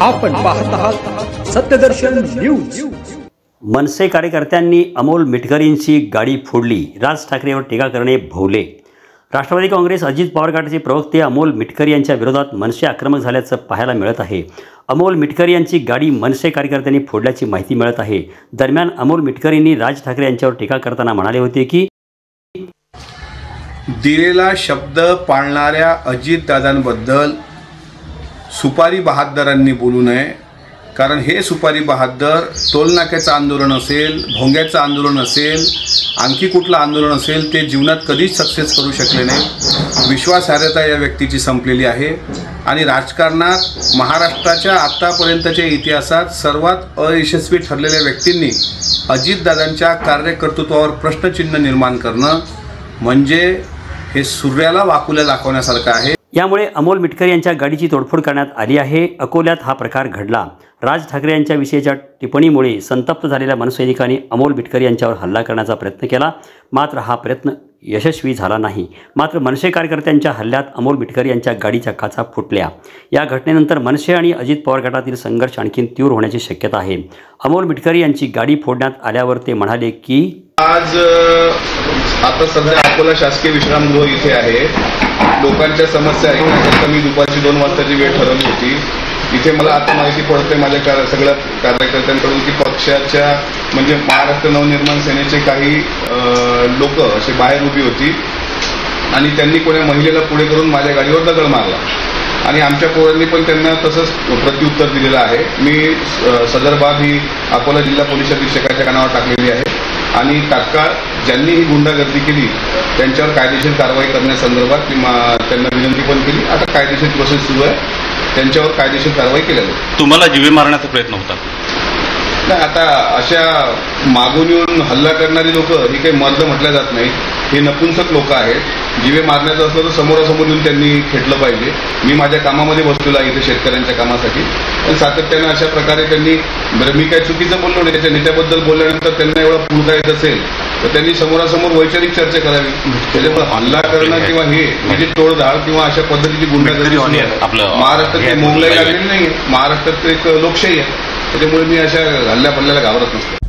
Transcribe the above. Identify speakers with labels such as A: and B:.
A: आपण पाहत आहात सत्यदर्शन न्यूज।
B: मनसे कार्यकर्त्यांनी अमोल मिटकरींची गाडी फोडली, राज ठाकरेंवर टीका करणे भोवले। राष्ट्रवादी काँग्रेस अजित पवार गटाचे प्रवक्ते अमोल मिटकरी यांच्या विरोधात मनसे आक्रमक झाल्याचं पाहायला मिळत आहे। अमोल मिटकरी यांची गाडी मनसे कार्यकर्त्यांनी फोडल्याची माहिती मिळत आहे। दरम्यान अमोल मिटकरींनी राज ठाकरे यांच्यावर टीका करताना म्हणाले होते की
C: दिलेला शब्द पाळणाऱ्या अजितदादांबद्दल सुपारी बहादरांनी बोलू नये, कारण हे सुपारी बहादर टोलनाक्याचं आंदोलन असेल, भोंग्याचं आंदोलन असेल, आणखी कुठलं आंदोलन असेल ते जीवनात कधीच सक्सेस करू शकले नाही। विश्वासार्हता या व्यक्तीची संपलेली आहे आणि राजकारणात महाराष्ट्राच्या आतापर्यंतच्या इतिहासात सर्वात अयशस्वी ठरलेल्या व्यक्तींनी अजितदादांच्या कार्यकर्तृत्वावर प्रश्नचिन्ह निर्माण करणं म्हणजे हे सूर्याला वाकुल्या दाखवण्यासारखं आहे।
B: यामुळे अमोल मिटकरी यांच्या गाडीची तोडफोड करण्यात आली आहे। अकोल्यात हा प्रकार घडला। राज ठाकरे यांच्या विषयीच्या टिप्पणीमुळे संतप्त झालेल्या मनसैनिकांनी अमोल मिटकरी यांच्यावर हल्ला करण्याचा प्रयत्न केला, मात्र हा प्रयत्न यशस्वी झाला नाही। मात्र मनसे कार्यकर्त्यांच्या हल्ल्यात अमोल मिटकरी यांच्या गाडीच्या काचा फुटल्या। या घटनेनंतर मनसे आणि अजित पवार गटातील संघर्ष आणखी तीव्र होण्याची शक्यता आहे। अमोल मिटकरी यांची गाडी फोडण्यात आल्यावर ते म्हणाले की
C: आज आता सध्या अकोला शासकीय विश्रामगृह इथे आहे। लोकांच्या समस्या ऐकण्याकरता मी दुपारची 2 वाजताची वेळ ठरवली होती। इथे मला आता माहिती पडते माझ्या सगळ्या कार्यकर्त्यांकडून की पक्षाच्या म्हणजे महाराष्ट्र नवनिर्माण सेनेचे काही लोक असे बाहेर उभी होती आणि त्यांनी कोणा महिलेला पुढे करून माझ्या गाडीवर दगड मारला आणि आमच्या पोरांनी पण त्यांना तसंच प्रत्युत्तर दिलेलं आहे। मी सदर बाब ही अकोला जिल्हा पोलीस अधीक्षकाच्या कानावर टाकलेली आहे आणि तात्काळ ज्यांनी ही गुंडागर्दी केली त्यांच्यावर कायदेशीर कारवाई करण्यासंदर्भात त्यांना विनंती पण केली। आता कायदेशीर प्रोसेस सुरू आहे, त्यांच्यावर कायदेशीर कारवाई केली जाईल।
D: तुम्हाला जीवे मारण्याचा प्रयत्न होता
C: नाही, आता अशा मागून येऊन हल्ला करणारी लोक ही काही मर्द म्हटल्या जात नाही, हे नपुंसक लोक आहेत। जीवे मारण्याचं असलं तर समोरासमोर येऊन त्यांनी खेटलं पाहिजे। मी माझ्या कामामध्ये बसलेलो आहे इथे शेतकऱ्यांच्या कामासाठी, पण सातत्यानं अशा प्रकारे त्यांनी मी काही चुकीचं बोललो नाही, त्याच्या नेत्याबद्दल बोलल्यानंतर त्यांना एवढा पुरता येत असेल तर त्यांनी समोरासमोर वैचारिक चर्चा करावी। त्याच्यामुळे हल्ला करणं किंवा हे म्हणजे तोडधाड किंवा अशा पद्धतीची गुंडागर्दी महाराष्ट्रात मोगलाई लागलेली नाही, महाराष्ट्रात एक लोकशाही आहे, त्याच्यामुळे मी अशा हल्ल्या पल्ल्याला घाबरत नसतो।